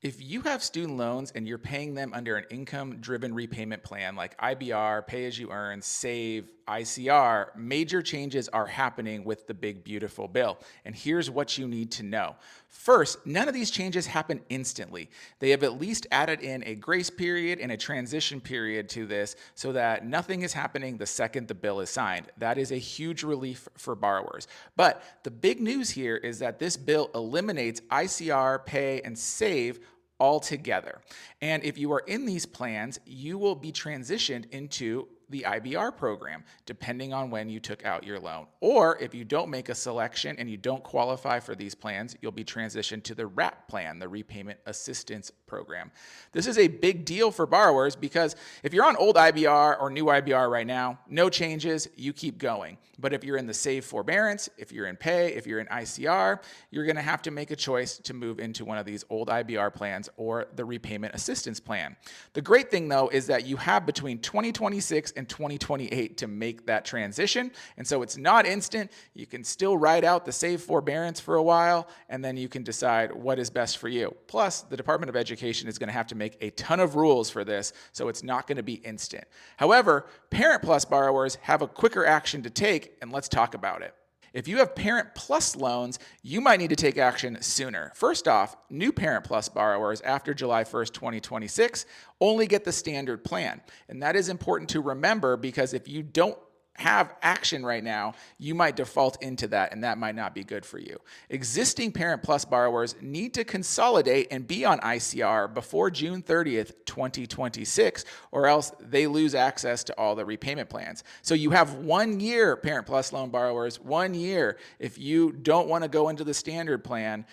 If you have student loans and you're paying them under an income driven repayment plan like IBR, pay as you earn, save, ICR, major changes are happening with the big beautiful bill. And here's what you need to know. First, none of these changes happen instantly. They have at least added in a grace period and a transition period to this so that nothing is happening the second the bill is signed. That is a huge relief for borrowers. But the big news here is that this bill eliminates ICR, pay, and save altogether. And if you are in these plans, you will be transitioned into the IBR program, depending on when you took out your loan. Or if you don't make a selection and you don't qualify for these plans, you'll be transitioned to the RAP plan, the Repayment Assistance Program. This is a big deal for borrowers because if you're on old IBR or new IBR right now, no changes, you keep going. But if you're in the Save Forbearance, if you're in Pay, if you're in ICR, you're gonna have to make a choice to move into one of these old IBR plans or the Repayment Assistance Plan. The great thing though is that you have between 2026 and 2028 to make that transition. And so it's not instant. You can still ride out the Save Forbearance for a while, and then you can decide what is best for you. Plus, the Department of Education is going to have to make a ton of rules for this, so it's not going to be instant. However, Parent Plus borrowers have a quicker action to take, and let's talk about it. If you have Parent Plus loans, you might need to take action sooner. First off, new Parent Plus borrowers after July 1st, 2026 only get the standard plan. And that is important to remember because if you don't have action right now, you might default into that, and that might not be good for you. Existing Parent Plus borrowers need to consolidate and be on ICR before June 30th, 2026, or else they lose access to all the repayment plans. So you have 1 year, Parent Plus loan borrowers, 1 year. If you don't want to go into the standard plan,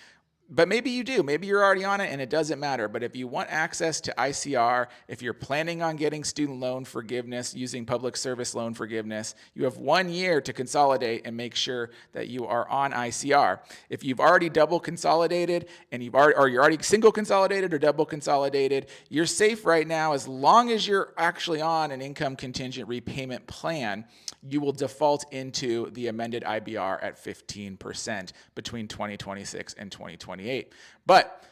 but maybe you do. Maybe you're already on it and it doesn't matter. But if you want access to ICR, if you're planning on getting student loan forgiveness using public service loan forgiveness, you have 1 year to consolidate and make sure that you are on ICR. If you've already double consolidated and you're already single consolidated or double consolidated, you're safe right now as long as you're actually on an income contingent repayment plan. You will default into the amended IBR at 15% between 2026 and 2028. But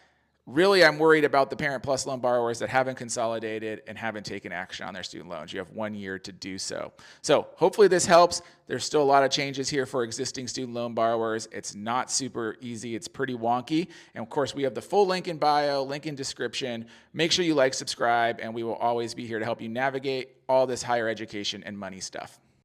really, I'm worried about the Parent Plus loan borrowers that haven't consolidated and haven't taken action on their student loans. You have 1 year to do so. So hopefully this helps. There's still a lot of changes here for existing student loan borrowers. It's not super easy. It's pretty wonky. And of course, we have the full link in bio, link in description. Make sure you like, subscribe, and we will always be here to help you navigate all this higher education and money stuff.